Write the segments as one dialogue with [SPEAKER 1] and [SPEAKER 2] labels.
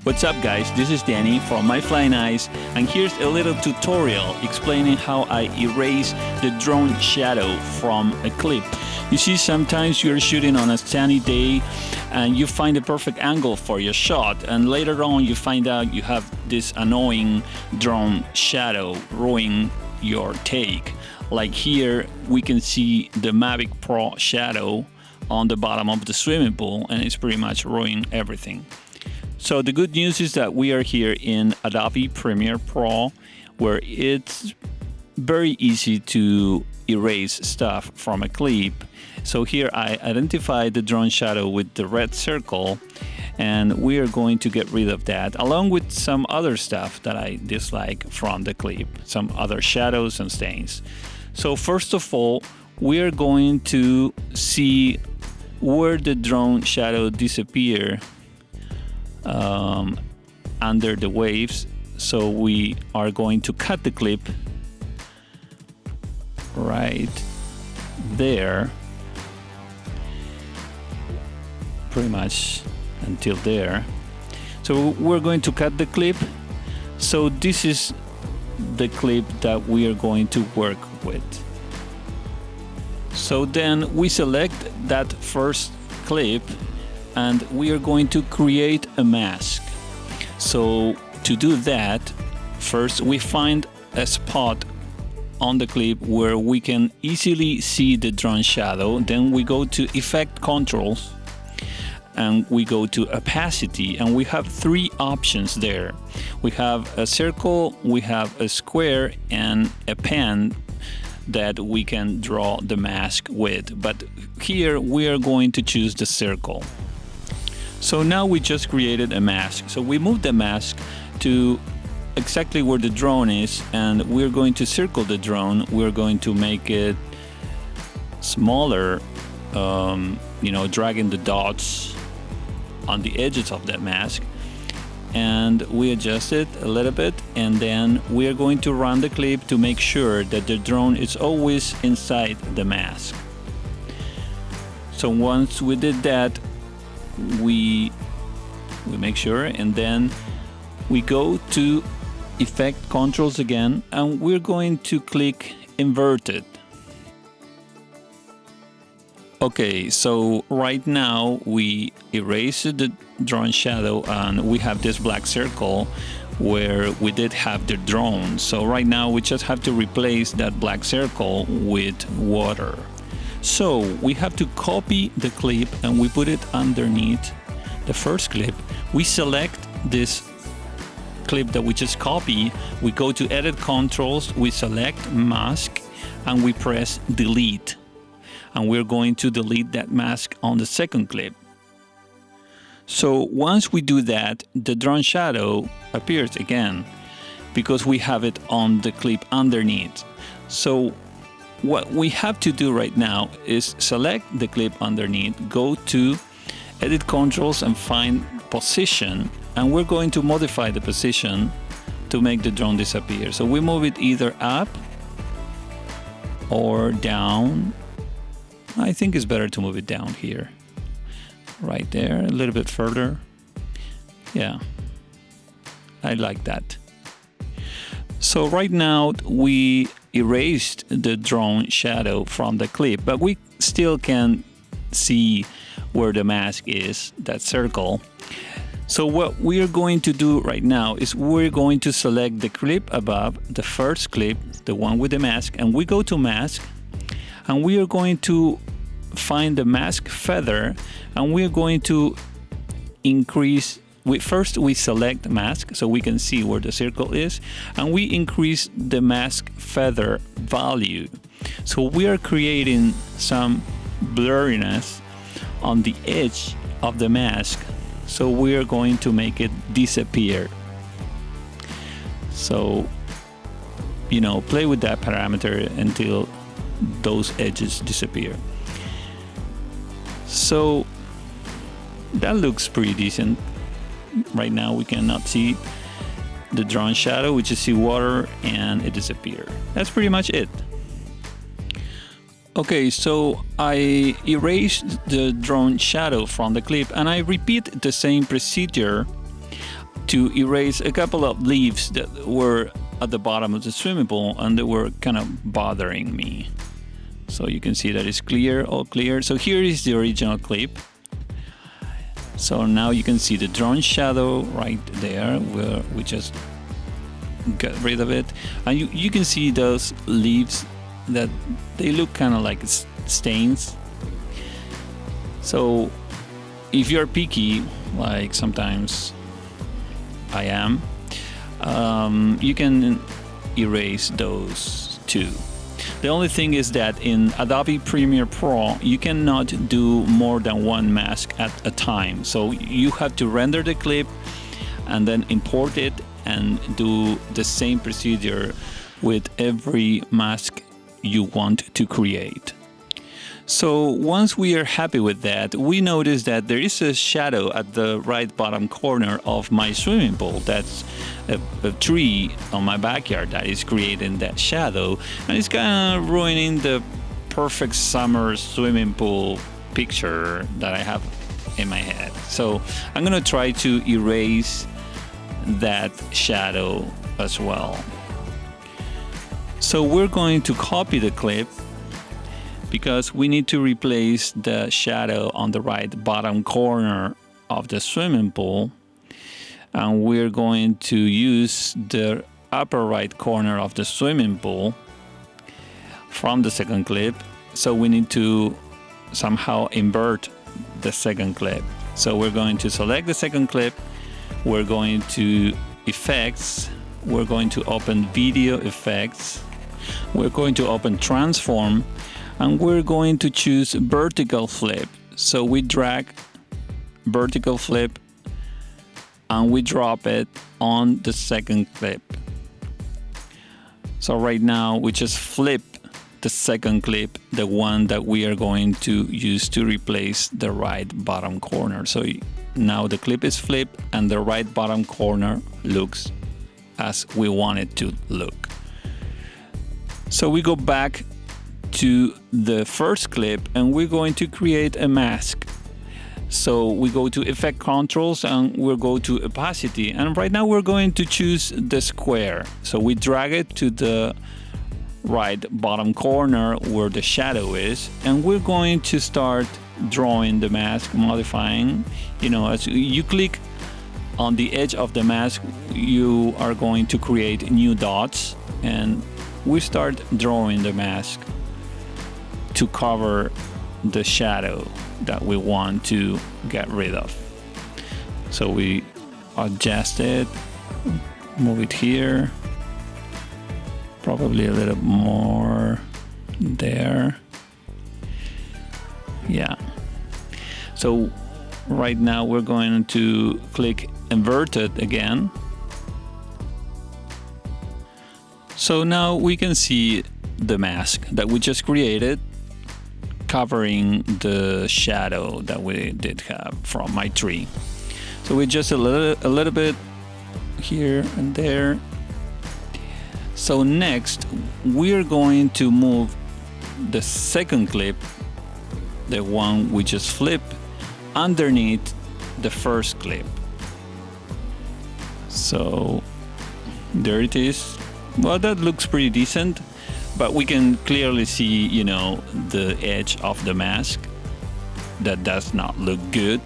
[SPEAKER 1] What's up guys, this is Danny from My Flying Eyes, and here's a little tutorial explaining how I erase the drone shadow from a clip. You see, sometimes you're shooting on a sunny day and you find the perfect angle for your shot, and later on you find out you have this annoying drone shadow ruining your take. Like here we can see the Mavic Pro shadow on the bottom of the swimming pool, and it's pretty much ruining everything. So the good news is that we are here in Adobe Premiere Pro, where it's very easy to erase stuff from a clip. So here I identified the drone shadow with the red circle, and we are going to get rid of that, along with some other stuff that I dislike from the clip, some other shadows and stains. So first of all, we are going to see where the drone shadow disappear under the waves. So we are going to cut the clip right there, pretty much until there. So we're going to cut the clip. So this is the clip that we are going to work with. So then we select that first clip and we are going to create a mask. So to do that, first we find a spot on the clip where we can easily see the drone shadow. Then we go to Effect Controls and we go to Opacity, and we have three options there. We have a circle, we have a square, and a pen that we can draw the mask with, but here we are going to choose the circle. So now we just created a mask. So we move the mask to exactly where the drone is, and we're going to circle the drone. We're going to make it smaller, dragging the dots on the edges of that mask, and we adjust it a little bit, and then we are going to run the clip to make sure that the drone is always inside the mask. So once we did that, we make sure, and then we go to Effect Controls again, and we're going to click Inverted. Okay, so right now we erase the drone shadow and we have this black circle where we did have the drone. So right now we just have to replace that black circle with water. So we have to copy the clip and we put it underneath the first clip. We select this clip that we just copied. We go to Edit Controls, we select Mask, and we press Delete. And we're going to delete that mask on the second clip. So once we do that, the drone shadow appears again because we have it on the clip underneath. So what we have to do right now is select the clip underneath, go to Edit Controls and find Position, and we're going to modify the position to make the drone disappear. So we move it either up or down. I think it's better to move it down here, right there, a little bit further. Yeah, I like that. So right now we erased the drone shadow from the clip, but we still can see where the mask is, that circle. So what we are going to do right now is we're going to select the clip above, the first clip, the one with the mask, and we go to Mask, and we are going to find the mask feather, and we're going to increase. First we select mask so we can see where the circle is, and we increase the mask feather value. So we are creating some blurriness on the edge of the mask, so we are going to make it disappear. So play with that parameter until those edges disappear. So that looks pretty decent. Right now we cannot see the drone shadow, we just see water and it disappeared. That's pretty much it. Okay, so I erased the drone shadow from the clip and I repeat the same procedure to erase a couple of leaves that were at the bottom of the swimming pool and they were kind of bothering me. So you can see that it's clear, all clear. So here is the original clip. So now you can see the drone shadow right there where we just got rid of it. And you can see those leaves that they look kind of like stains. So if you're picky, like sometimes I am, you can erase those too. The only thing is that in Adobe Premiere Pro, you cannot do more than one mask at a time. So you have to render the clip and then import it and do the same procedure with every mask you want to create. So once we are happy with that, we notice that there is a shadow at the right bottom corner of my swimming pool. That's a tree on my backyard that is creating that shadow, and it's kind of ruining the perfect summer swimming pool picture that I have in my head. So I'm gonna try to erase that shadow as well. So we're going to copy the clip because we need to replace the shadow on the right bottom corner of the swimming pool, and we're going to use the upper right corner of the swimming pool from the second clip. So we need to somehow invert the second clip. So we're going to select the second clip, we're going to effects, we're going to open video effects, we're going to open transform, and we're going to choose vertical flip. So we drag vertical flip and we drop it on the second clip. So right now we just flip the second clip, the one that we are going to use to replace the right bottom corner. So now the clip is flipped and the right bottom corner looks as we want it to look. So we go back to the first clip and we're going to create a mask. So we go to effect controls and we'll go to opacity, and right now we're going to choose the square. So we drag it to the right bottom corner where the shadow is, and we're going to start drawing the mask, modifying. You know, as you click on the edge of the mask, you are going to create new dots, and we start drawing the mask to cover the shadow that we want to get rid of. So we adjust it, move it here, probably a little more there. Yeah. So right now we're going to click inverted again. So now we can see the mask that we just created covering the shadow that we did have from my tree. So we just a little bit here and there. So next we're going to move the second clip, the one we just flipped, underneath the first clip. So there it is. Well, that looks pretty decent, but we can clearly see, you know, the edge of the mask. That does not look good.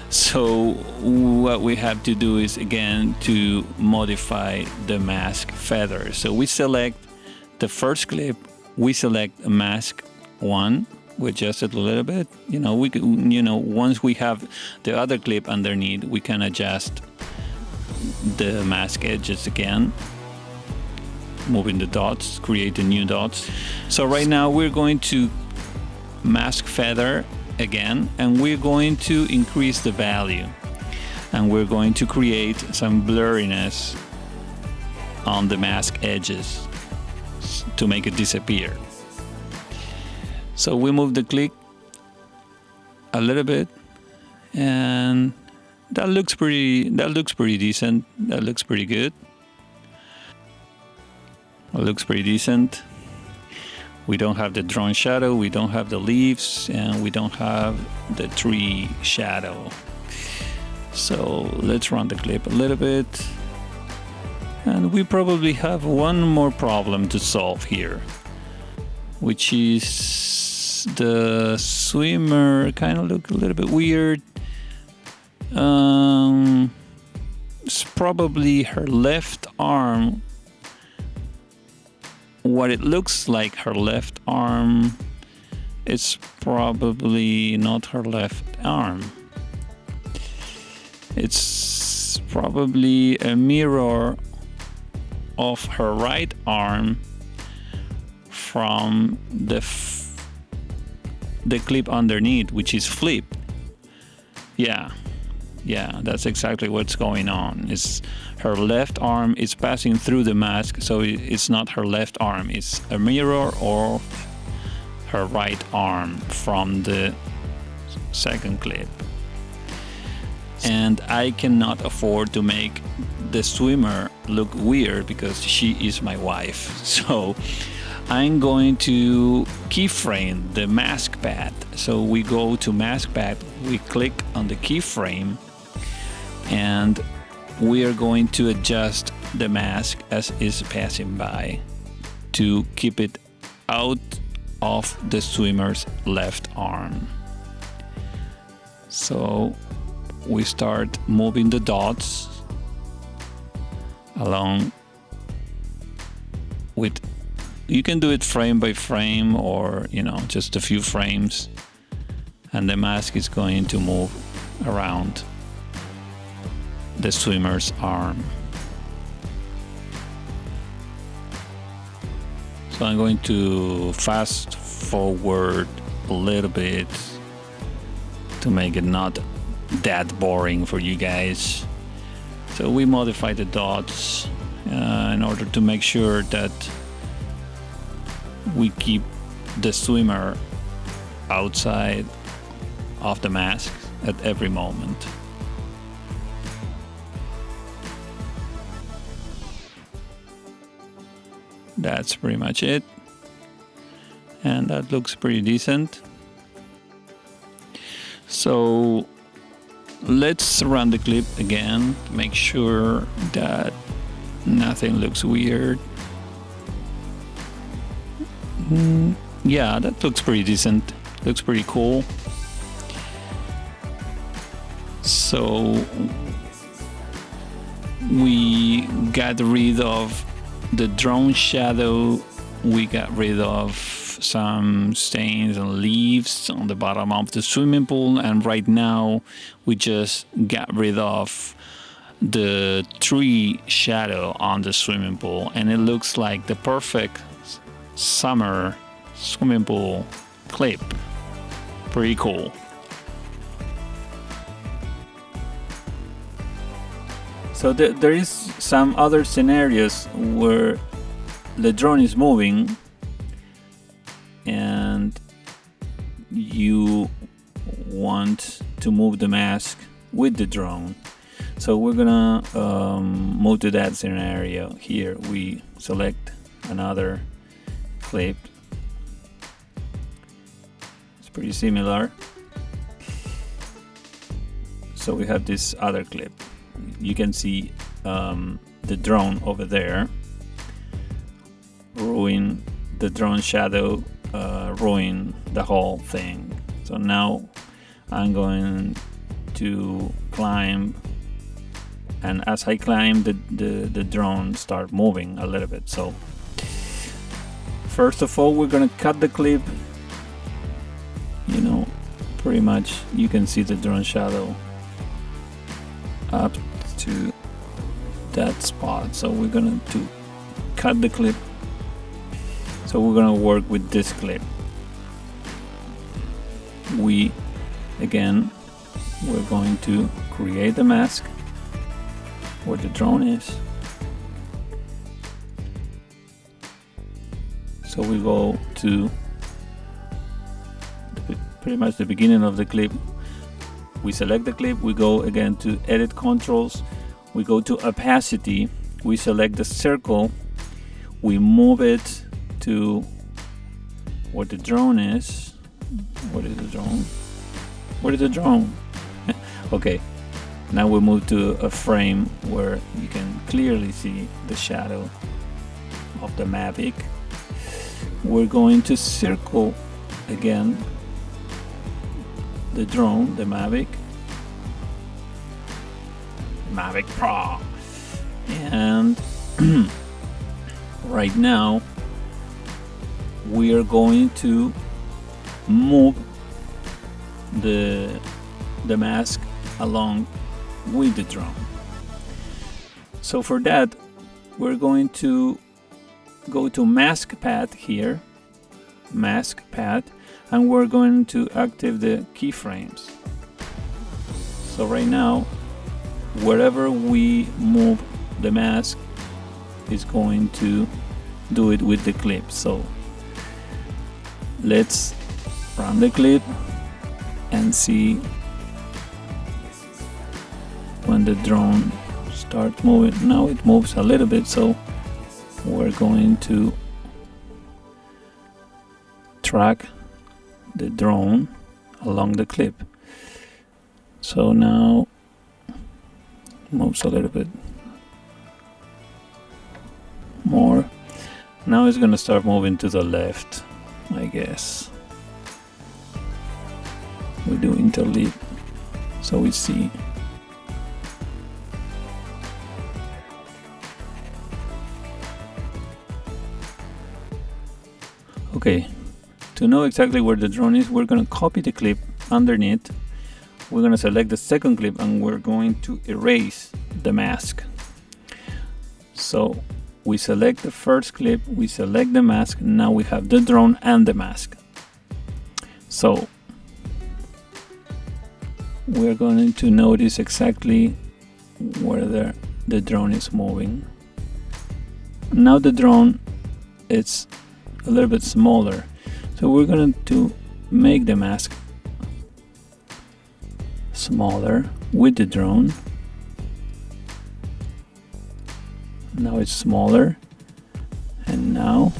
[SPEAKER 1] So what we have to do is again to modify the mask feather. So we select the first clip, we select mask 1, we adjust it a little bit. You know, we can, you know, once we have the other clip underneath, we can adjust the mask edges again, moving the dots, creating new dots. So right now we're going to mask feather again, and we're going to increase the value, and we're going to create some blurriness on the mask edges to make it disappear. So we move the click a little bit, and that looks pretty decent. That looks pretty good. It looks pretty decent. We don't have the drone shadow, we don't have the leaves, and we don't have the tree shadow. So let's run the clip a little bit. And we probably have one more problem to solve here, which is the swimmer kind of look a little bit weird. It's probably her left arm. What it looks like her left arm, it's probably not her left arm. It's probably a mirror of her right arm from the clip underneath, which is flipped. Yeah, that's exactly what's going on. It's her left arm is passing through the mask, so it's not her left arm. It's a mirror of her right arm from the second clip. And I cannot afford to make the swimmer look weird because she is my wife. So I'm going to keyframe the mask pad. So we go to mask pad, we click on the keyframe, and we are going to adjust the mask as is passing by to keep it out of the swimmer's left arm. So we start moving the dots along with, you can do it frame by frame, or just a few frames, and the mask is going to move around the swimmer's arm. So I'm going to fast forward a little bit to make it not that boring for you guys. So we modify the dots in order to make sure that we keep the swimmer outside of the mask at every moment. That's pretty much it, and that looks pretty decent. So let's run the clip again to make sure that nothing looks weird. Yeah, that looks pretty decent. Looks pretty cool. So we got rid of the drone shadow. We got rid of some stains and leaves on the bottom of the swimming pool, and right now we just got rid of the tree shadow on the swimming pool, and it looks like the perfect summer swimming pool clip. Pretty cool. So there is some other scenarios where the drone is moving and you want to move the mask with the drone. So we're gonna move to that scenario. Here we select another clip. It's pretty similar. So we have this other clip. You can see the drone over there, ruin the drone shadow, ruin the whole thing. So now I'm going to climb, and as I climb, the drone start moving a little bit. So first of all, we're gonna cut the clip. Pretty much you can see the drone shadow up to that spot. So we're going to cut the clip. So we're going to work with this clip. We're going to create the mask where the drone is. So we go to pretty much the beginning of the clip. We select the clip, we go again to edit controls, we go to opacity, we select the circle, we move it to where the drone is. What is the drone? Where is the drone? Okay, Now we move to a frame where you can clearly see the shadow of the Mavic. We're going to circle again the drone, the Mavic Pro, and right now we are going to move the mask along with the drone. So for that, we're going to go to mask pad here, mask pad, and we're going to activate the keyframes. So right now, wherever we move the mask is going to do it with the clip. So let's run the clip and see when the drone starts moving. Now it moves a little bit, so we're going to track the drone along the clip. So now moves a little bit more. Now it's gonna start moving to the left, I guess. We do interleave so we see. Okay, to know exactly where the drone is, we're going to copy the clip underneath. We're going to select the second clip and we're going to erase the mask. So we select the first clip, we select the mask, now we have the drone and the mask. So we're going to notice exactly where the drone is moving. Now the drone is a little bit smaller, so we're going to make the mask smaller with the drone. Now it's smaller, and now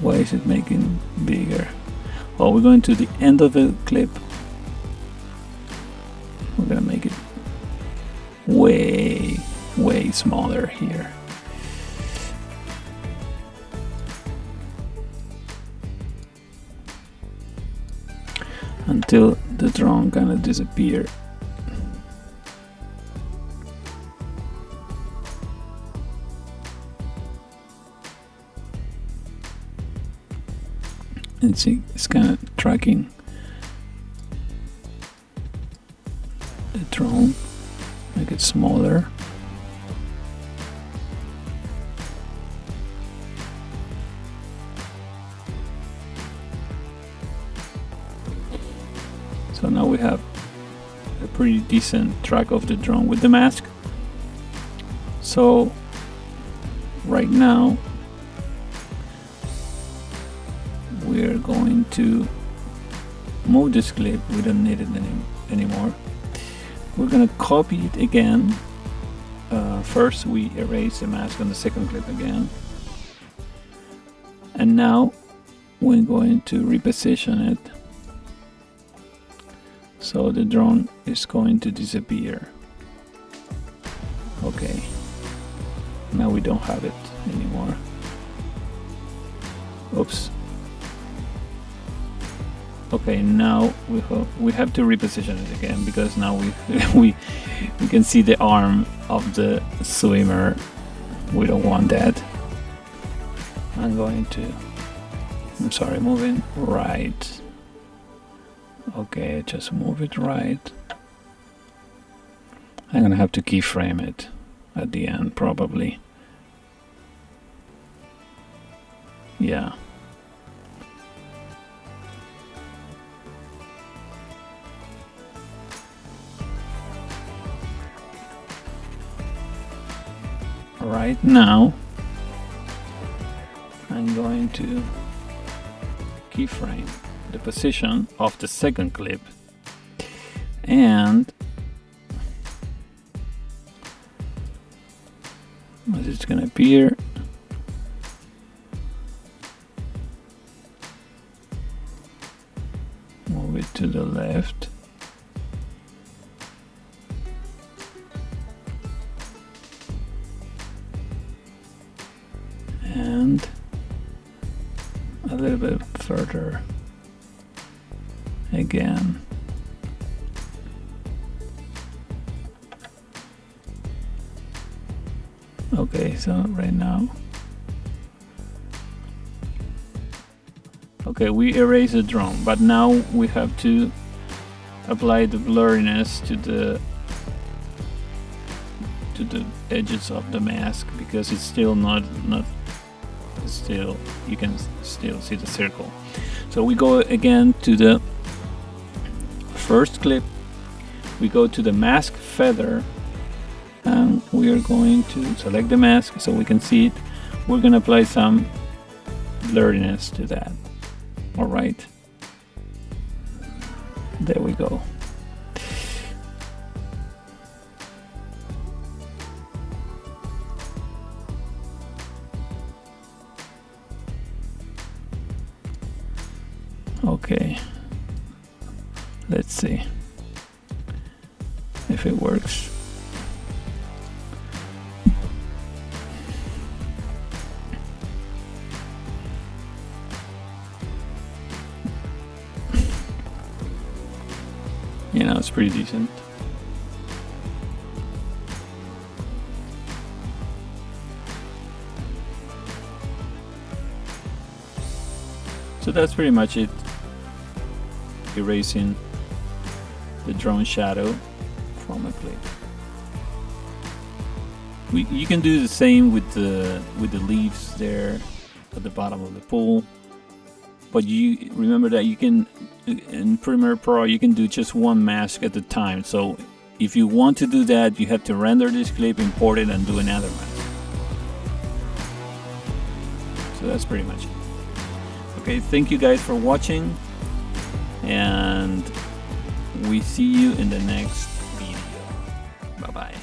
[SPEAKER 1] why is it making bigger? Well, we're going to the end of the clip. We're gonna make it way smaller here. Until the drone gonna disappear. And see, it's kind of tracking the drone, make it smaller. So now we have a pretty decent track of the drone with the mask. So right now we're going to move this clip. We don't need it anymore. We're gonna copy it again. First we erase the mask on the second clip again, and now we're going to reposition it so the drone is going to disappear. Okay, now we don't have it anymore. Oops. Okay, now we have to reposition it again, because now we can see the arm of the swimmer. We don't want that. Moving right. Okay, just move it right. I'm gonna have to keyframe it at the end probably. Yeah. Right now I'm going to keyframe the position of the second clip, and as it's gonna appear. Move it to the left. And a little bit further again. Okay, so right now, okay, we erase the drone, but now we have to apply the blurriness to the edges of the mask, because it's still not still, you can still see the circle. So we go again to the first clip, we go to the mask feather, and we are going to select the mask so we can see it. We're going to apply some blurriness to that. All right, there we go. Okay, let's see if it works. You know, it's pretty decent. So that's pretty much it. Erasing the drone shadow from a clip. You can do the same with the leaves there at the bottom of the pool, but you remember that you can, in Premiere Pro, you can do just one mask at a time. So if you want to do that, you have to render this clip, import it, and do another mask. So that's pretty much it. Okay, thank you guys for watching, and we see you in the next video. Bye bye.